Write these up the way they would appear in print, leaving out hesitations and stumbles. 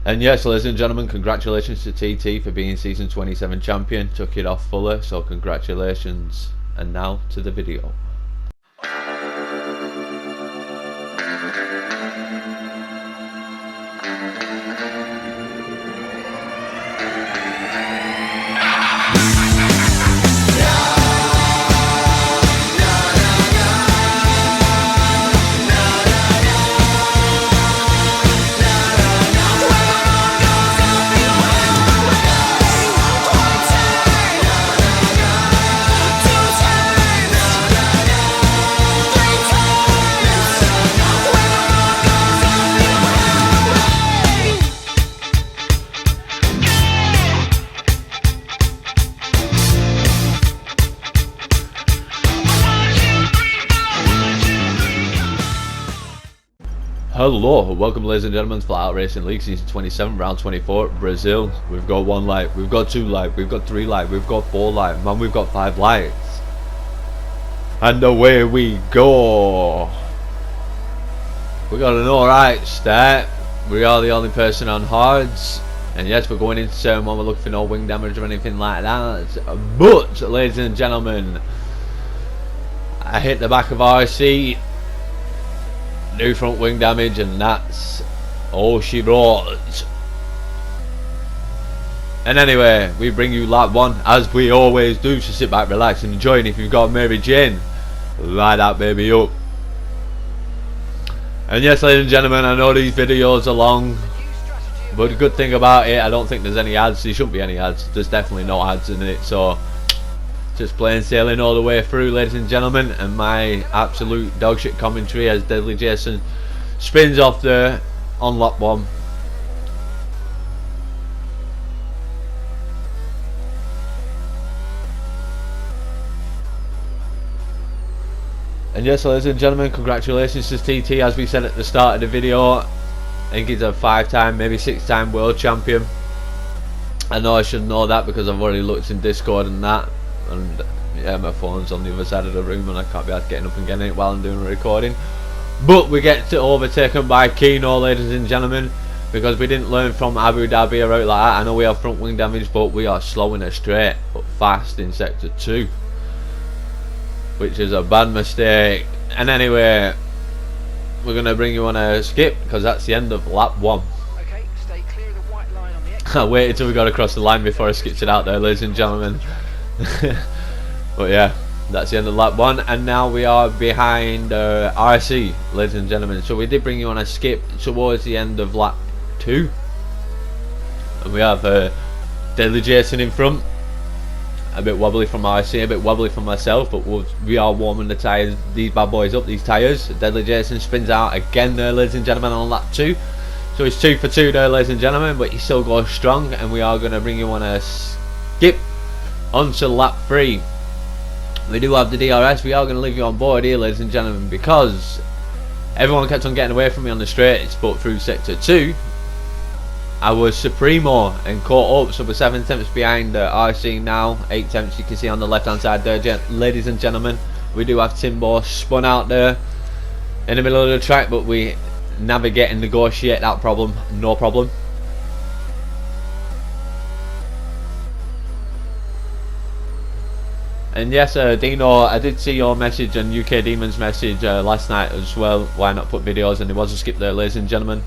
And yes, ladies and gentlemen, congratulations to TT for being season 27 champion. Took it off Fuller, so congratulations. And now to the video. Hello, welcome ladies and gentlemen to FlatOutRacing League Season 27, Round 24, Brazil. We've got 1 light, we've got 2 light, we've got 3 light, we've got 4 light, man, we've got 5 lights. And away we go. We got an alright start. We are the only person on hards. And yes, we're going into turn 1, we're looking for no wing damage or anything like that. But, ladies and gentlemen, I hit the back of RC. New front wing damage, and that's all she wrote. And anyway, we bring you lap 1 as we always do, so sit back, relax and enjoy. And if you've got Mary Jane, light that baby up. And yes, ladies and gentlemen, I know these videos are long, but the good thing about it, I don't think there's any ads. There shouldn't be any ads, there's definitely no ads in it, so just plain sailing all the way through, ladies and gentlemen. And my absolute dogshit commentary as Deadly Jason spins off there on lap 1. And yes, ladies and gentlemen, congratulations to TT, as we said at the start of the video. I think he's a 5-time, maybe 6-time world champion. I know I should know that because I've already looked in Discord and that. And yeah, my phone's on the other side of the room and I can't be getting up and getting it while I'm doing a recording. But we get overtaken by Kino, ladies and gentlemen, because we didn't learn from Abu Dhabi or out like that. I know we have front wing damage, but we are slow in a straight but fast in sector 2, which is a bad mistake. And anyway, we're going to bring you on a skip because that's the end of lap 1. Okay, stay clear of the white line on the exit. I waited until we got across the line before I skipped it out there, ladies and gentlemen. But yeah, that's the end of lap 1, and now we are behind RC, ladies and gentlemen. So we did bring you on a skip towards the end of lap 2, and we have Deadly Jason in front, a bit wobbly from RC, a bit wobbly from myself, but we are warming the tyres, these bad boys up, these tyres. Deadly Jason spins out again there, ladies and gentlemen, on lap 2. So it's 2 for 2 there, ladies and gentlemen, but he still goes strong, and we are going to bring you on a skip onto lap 3. We do have the DRS. We are going to leave you on board here, ladies and gentlemen, because everyone kept on getting away from me on the straights, but through sector 2 I was Supremo and caught up, so we're 7 tenths behind RC now, 8 tenths you can see on the left hand side there, ladies and gentlemen. We do have Timbo spun out there in the middle of the track, but we navigate and negotiate that problem, no problem. And yes, Dino, I did see your message and UK Demon's message last night as well. Why not put videos? And there was a skip there, ladies and gentlemen.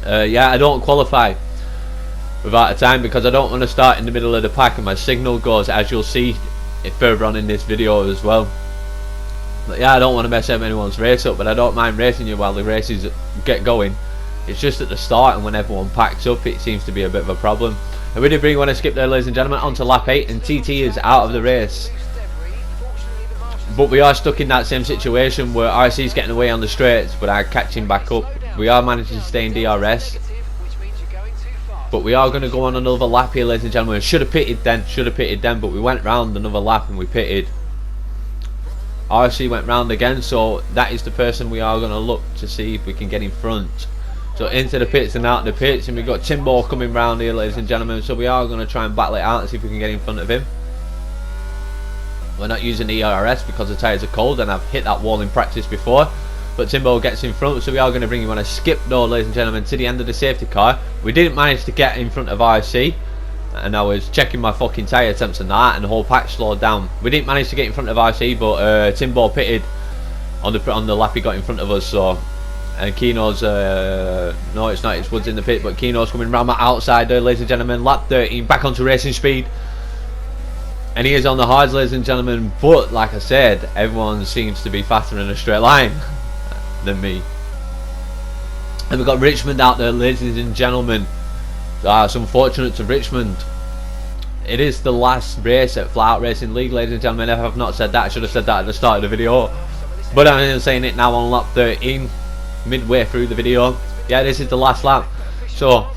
Yeah, I don't qualify without a time because I don't want to start in the middle of the pack, and my signal goes, as you'll see further on in this video as well. But yeah, I don't want to mess anyone's race up, but I don't mind racing you while the races get going. It's just at the start and when everyone packs up, it seems to be a bit of a problem. And we did bring one a skip there, ladies and gentlemen, onto lap 8, and TT is out of the race. But we are stuck in that same situation where RC is getting away on the straights, but I catch him back up. We are managing to stay in DRS, but we are going to go on another lap here, ladies and gentlemen. Should have pitted then, but we went round another lap and we pitted. RC went round again, so that is the person we are going to look to see if we can get in front. So into the pits and out the pits, and we've got Timbo coming round here, ladies and gentlemen, so we are going to try and battle it out and see if we can get in front of him. We're not using the ERS because the tyres are cold, and I've hit that wall in practice before. but Timbo gets in front, so we are going to bring you on a skip though, ladies and gentlemen, to the end of the safety car. We didn't manage to get in front of RC, and I was checking my fucking tyre temps and that, and the whole pack slowed down. We didn't manage to get in front of RC, but Timbo pitted on the lap he got in front of us, so. And Keno's, no it's not, it's Woods in the pit, but Keno's coming round my outside there, ladies and gentlemen, lap 13, back onto racing speed. And he is on the hards, ladies and gentlemen, but like I said, everyone seems to be faster in a straight line than me. And we've got Richmond out there, ladies and gentlemen. It's unfortunate to Richmond. It is the last race at FlatOutRacing League, ladies and gentlemen. If I've not said that, I should have said that at the start of the video. But I'm saying it now on lap 13. Midway through the video. Yeah, this is the last lap, so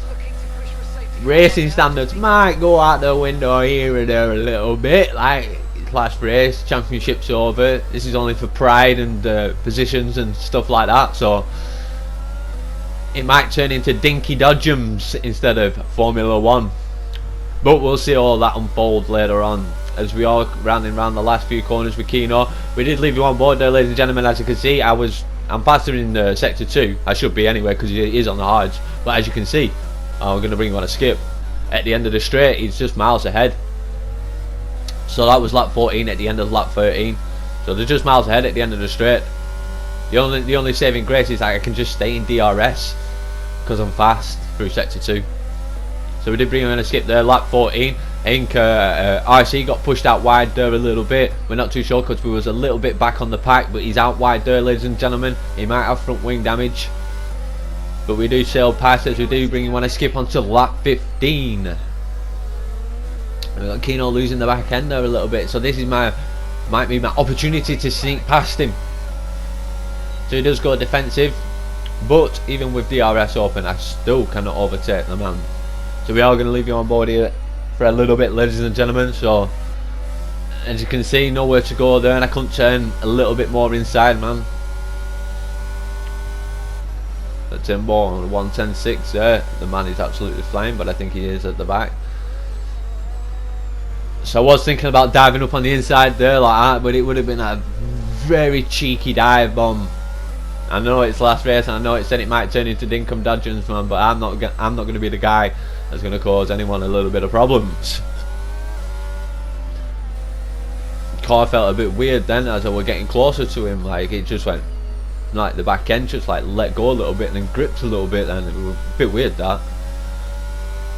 racing standards might go out the window here and there a little bit. Like, last race, championship's over, this is only for pride and positions and stuff like that, so it might turn into Dinky Dodgems instead of Formula 1, but we'll see all that unfold later on as we are rounding around the last few corners with Keno. We did leave you on board there, ladies and gentlemen. As you can see, I'm faster in sector 2. I should be anyway, because he is on the hards. But as you can see, I'm going to bring him on a skip. At the end of the straight, he's just miles ahead. So that was lap 14 at the end of lap 13. So they're just miles ahead at the end of the straight. The only saving grace is that I can just stay in DRS because I'm fast through sector 2. So we did bring him on a skip there, lap 14. I think RC got pushed out wide there a little bit. We're not too sure because we was a little bit back on the pack, but he's out wide there, ladies and gentlemen. He might have front wing damage, but we do sail past as we do bring him on a skip onto lap 15. We've got Keno losing the back end there a little bit, so this is might be my opportunity to sneak past him. So he does go defensive, but even with DRS open, I still cannot overtake the man. So we are going to leave you on board here for a little bit, ladies and gentlemen. So as you can see, nowhere to go there, and I couldn't turn a little bit more inside, man. The Timbo on 110.6 there, the man is absolutely flying, but I think he is at the back. So I was thinking about diving up on the inside there like that, but it would have been a very cheeky dive bomb. I know it's last race, and I know it said it might turn into Dinkum Dodgems, man, but I'm not going to be the guy that's going to cause anyone a little bit of problems. Car felt a bit weird then as I were getting closer to him. Like, it just went, like the back end just like let go a little bit and then gripped a little bit, and it was a bit weird that.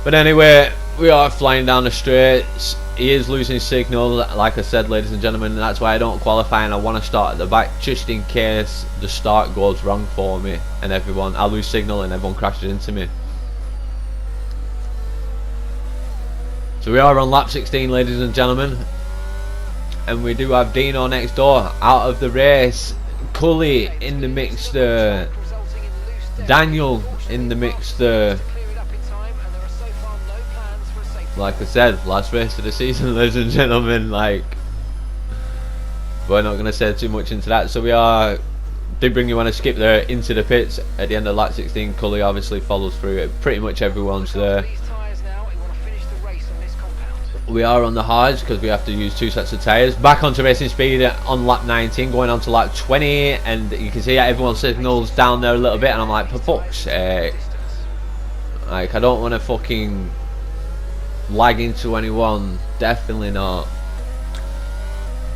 But anyway, we are flying down the straights. He is losing signal, like I said, ladies and gentlemen, and that's why I don't qualify, and I want to start at the back just in case the start goes wrong for me and I lose signal and everyone crashes into me. So we are on lap 16, ladies and gentlemen, and we do have Dino next door out of the race, Cully in the mix there, Daniel in the mix there. Like I said, last race of the season, ladies and gentlemen. Like, we're not going to say too much into that. So we did bring you on a skip there into the pits at the end of lap 16. Cully obviously follows through it. Pretty much everyone's there. We are on the hards because we have to use 2 sets of tyres. Back onto racing speed on lap 19, going on to lap 20, and you can see everyone signals down there a little bit, and I'm like, for fuck's sake. Like, I don't want to fucking lag into anyone, definitely not.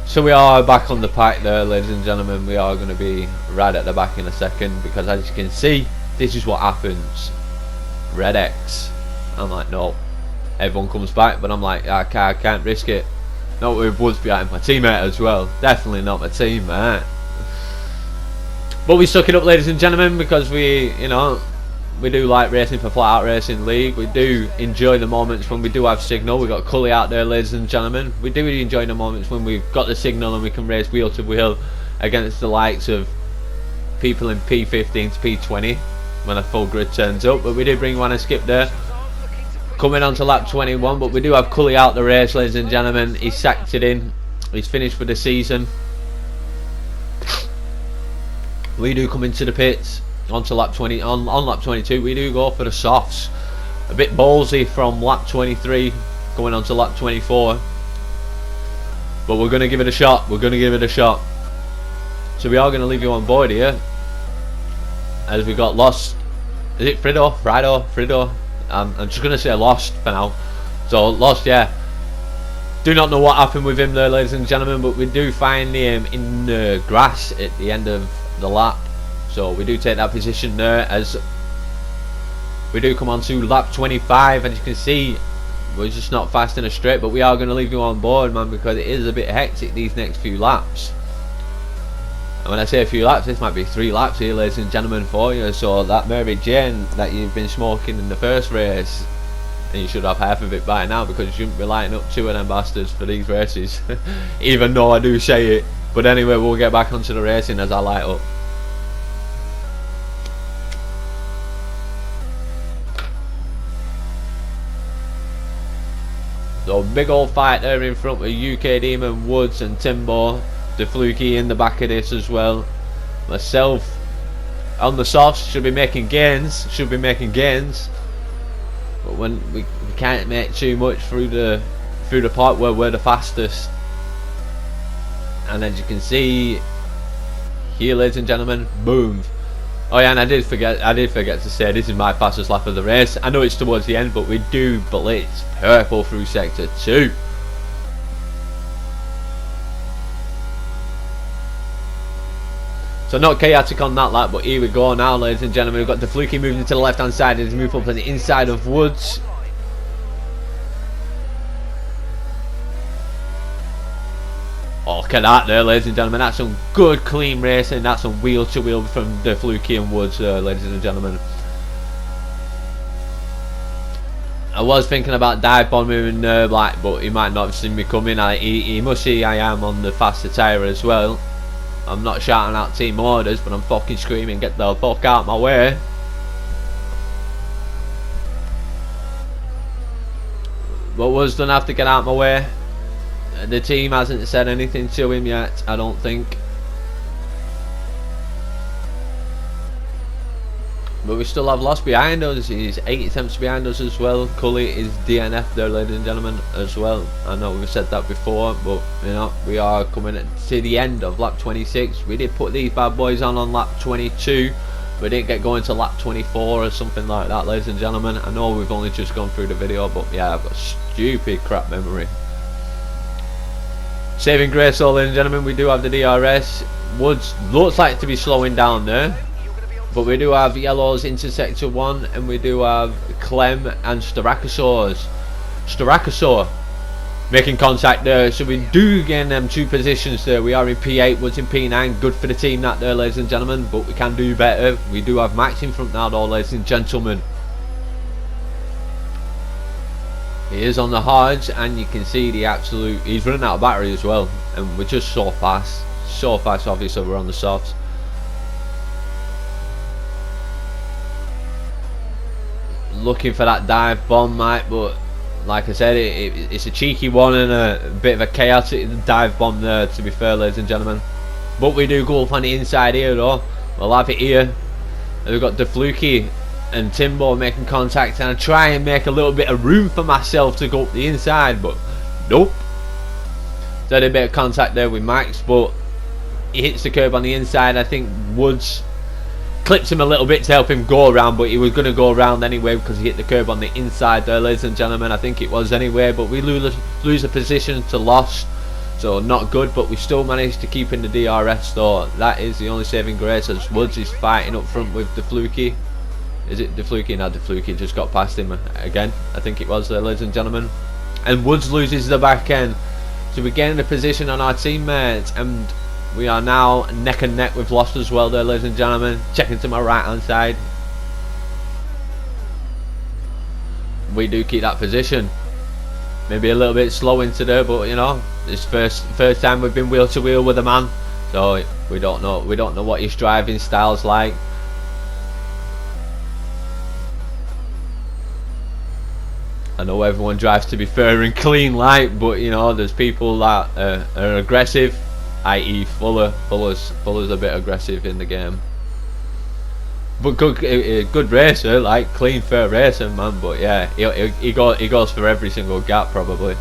So we are back on the pack there, ladies and gentlemen. We are going to be right at the back in a second, because as you can see, this is what happens. Red X. I'm like, no. Everyone comes back, but I'm like, I can't risk it. Not with Woods behind my teammate as well. Definitely not my teammate. But we suck it up, ladies and gentlemen, because we do like racing for FlatOutRacing League. We do enjoy the moments when we do have signal. We've got Cully out there, ladies and gentlemen. We do enjoy the moments when we've got the signal and we can race wheel to wheel against the likes of people in P15 to P20 when a full grid turns up. But we did bring one a skip there, coming on to lap 21. But we do have Cully out the race, ladies and gentlemen. He's sacked it in. He's finished for the season. We do come into the pits onto lap 20. On lap 22 we do go for the softs. A bit ballsy from lap 23 going on to lap 24, but we're going to give it a shot. So we are going to leave you on board here as we got lost. Is it Frido? I'm just gonna say lost for now. So lost, yeah. Do not know what happened with him there, ladies and gentlemen, but we do find him in the grass at the end of the lap. So we do take that position there as we do come on to lap 25, and you can see we're just not fast in a straight, but we are going to leave you on board, man, because it is a bit hectic these next few laps. And when I say a few laps, this might be 3 laps here, ladies and gentlemen, for you. So that Mary Jane that you've been smoking in the first race, and you should have half of it by now, because you shouldn't be lighting up 2 of them bastards for these races. Even though I do say it. But anyway, we'll get back onto the racing as I light up. So big old fight there in front with UK Demon, Woods and Timbo. The Fluky in the back of this as well. Myself on the softs should be making gains. But when we can't make too much through the part where we're the fastest. And as you can see here, ladies and gentlemen, boom. Oh yeah, and I did forget to say this is my fastest lap of the race. I know it's towards the end, but we do blitz purple through sector 2. So not chaotic on that lap, but here we go now, ladies and gentlemen. We've got the Fluky moving to the left hand side, and he's moved up to the inside of Woods. Oh, look at that there, ladies and gentlemen. That's some good clean racing. That's some wheel to wheel from the Fluky and Woods, ladies and gentlemen. I was thinking about dive bombing him in black, but he might not have seen me coming. He must see I am on the faster tyre as well. I'm not shouting out team orders, but I'm fucking screaming, get the fuck out my way. But Woods don't have to get out my way. The team hasn't said anything to him yet, I don't think. But we still have Lost behind us. He's 80 attempts behind us as well. Cully is DNF there, ladies and gentlemen, as well. I know we've said that before, but you know, we are coming to the end of lap 26. We did put these bad boys on lap 22. We didn't get going to lap 24 or something like that, ladies and gentlemen. I know we've only just gone through the video, but yeah, I've got stupid crap memory. Saving grace, ladies and gentlemen, we do have the DRS. Woods looks like to be slowing down there. But we do have yellows into sector 1, and we do have Clem and Starakosaurs. Starakosaur making contact there, so we do gain them 2 positions there. We are in P8, Woods in P9. Good for the team that there, ladies and gentlemen, but we can do better. We do have Max in front now though, ladies and gentlemen. He is on the hards, and you can see the absolute, he's running out of battery as well, and we're just so fast, obviously we're on the softs. Looking for that dive bomb, mate, but like I said, it's a cheeky one and a bit of a chaotic dive bomb there, to be fair, ladies and gentlemen. But we do go up on the inside here though. We'll have it here, and we've got the Fluky and Timbo making contact, and I try and make a little bit of room for myself to go up the inside, but nope. Did a bit of contact there with Max, but he hits the curb on the inside. I think Woods clips him a little bit to help him go around, but he was going to go around anyway because he hit the curb on the inside there, ladies and gentlemen. I think it was anyway, but we lose a position to Lost, so not good, but we still managed to keep in the DRS though. That is the only saving grace, as Woods is fighting up front with the Fluky. Is it the Fluky? No, the Fluky just got past him again, I think it was there, ladies and gentlemen. And Woods loses the back end, so we gain the position on our teammates, and we are now neck and neck with Lost as well there, ladies and gentlemen. Checking to my right hand side. We do keep that position. Maybe a little bit slow into there, but you know, it's first time we've been wheel to wheel with a man, so we don't know what his driving style's like. I know everyone drives to be fair and clean like, but you know, there's people that are aggressive, i.e. Fuller's a bit aggressive in the game. But good racer, like clean, fair racing, man. But yeah, he goes for every single gap probably,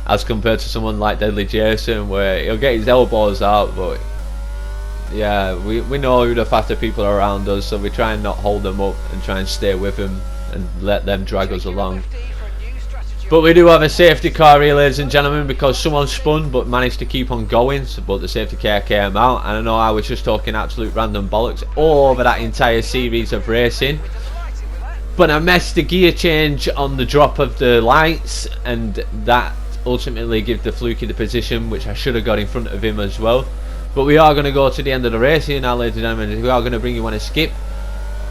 as compared to someone like Deadly Jason, where he'll get his elbows out, but Yeah, we know who the faster people are around us, so we try and not hold them up and try and stay with them and let them drag us along. But we do have a safety car here, ladies and gentlemen, because someone spun but managed to keep on going, so, but the safety car came out. And I know I was just talking absolute random bollocks over that entire series of racing, but I messed the gear change on the drop of the lights, and that ultimately gave the Fluky the position, which I should have got in front of him as well. But we are going to go to the end of the race here now, ladies and gentlemen. We are going to bring you on a skip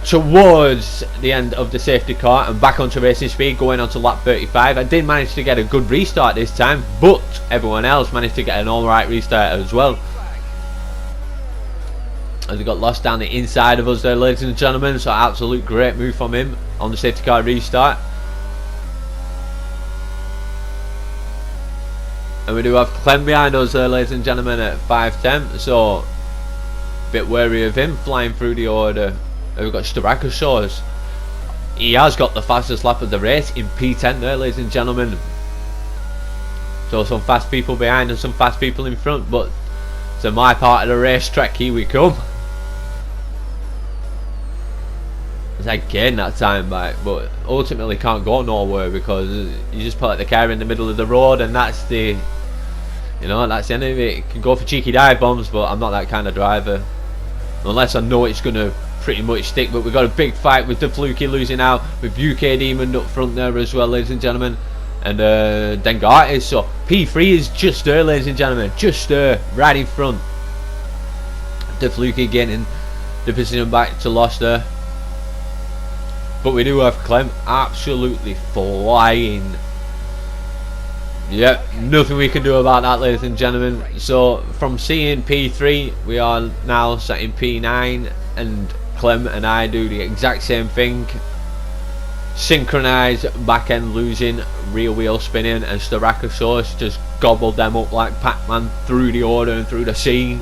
towards the end of the safety car and back onto racing speed, going on to lap 35. I did manage to get a good restart this time, but everyone else managed to get an alright restart as well, as he got lost down the inside of us there, ladies and gentlemen. So absolute great move from him on the safety car restart. And we do have Clem behind us there, ladies and gentlemen, at 5:10. So a bit wary of him flying through the order. We've got Starakasaurus. He has got the fastest lap of the race in P10 there, ladies and gentlemen. So some fast people behind and some fast people in front, but to my part of the racetrack, here we come. It's like getting that time back, but ultimately can't go nowhere because you just put the car in the middle of the road, and that's the, you know, that's the end of it. You can go for cheeky dive bombs, but I'm not that kind of driver unless I know it's gonna pretty much stick. But we've got a big fight with the Fluky losing out, with UK Demon up front there as well, ladies and gentlemen, and Dengartis. So P3 is just there, ladies and gentlemen, just there, right in front. The Fluky getting the position back to lost there. But we do have Clem absolutely flying. Yep, nothing we can do about that, ladies and gentlemen. So from seeing P3, we are now set in P9, and Clem and I do the exact same thing. Synchronise, back end losing, rear wheel spinning, and Starakasaurus just gobbled them up like Pac-Man through the order and through the scene.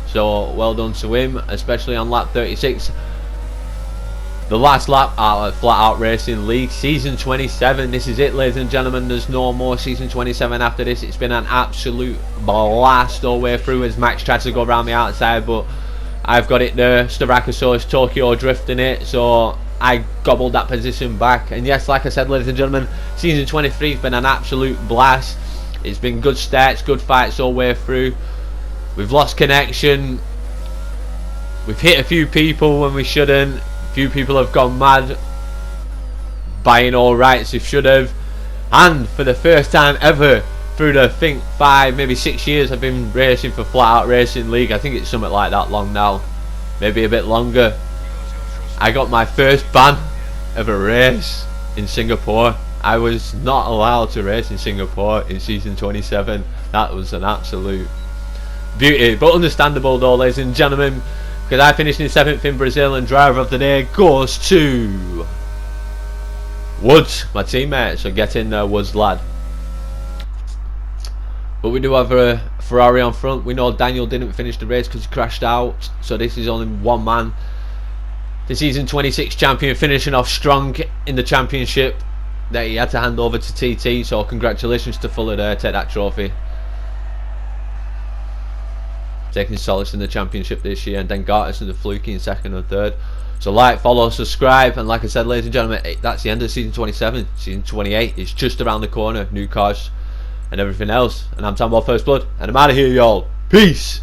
So well done to him, especially on lap 36. The last lap out of FlatOutRacing League Season 27. This is it, ladies and gentlemen. There's no more Season 27 after this. It's been an absolute blast all the way through as Max tries to go around the outside, but I've got it there. Starakasaurus Tokyo drifting it, so I gobbled that position back. And yes, like I said, ladies and gentlemen, Season 23 has been an absolute blast. It's been good starts, good fights all the way through. We've lost connection. We've hit a few people when we shouldn't. Few people have gone mad, buying all rights they should have, and for the first time ever through the, I think 5, maybe 6 years I've been racing for FlatOutRacing League. I think it's something like that long now, maybe a bit longer. I got my first ban of a race in Singapore. I was not allowed to race in Singapore in Season 27. That was an absolute beauty, but understandable though, ladies and gentlemen, because I finished in 7th in Brazil, and driver of the day goes to Woods, my teammate. So get in there, Woods lad. But we do have a Ferrari on front. We know Daniel didn't finish the race because he crashed out, so this is only one man. The Season 26 champion, finishing off strong in the championship that he had to hand over to TT. So congratulations to Fuller there, take that trophy. Taking solace in the championship this year, and then Gartis and the Fluky in 2nd and 3rd. So like, follow, subscribe, and like I said, ladies and gentlemen, that's the end of Season 27. Season 28 is just around the corner, new cars and everything else. And I'm Tambo First Blood, and I'm out of here, y'all. Peace.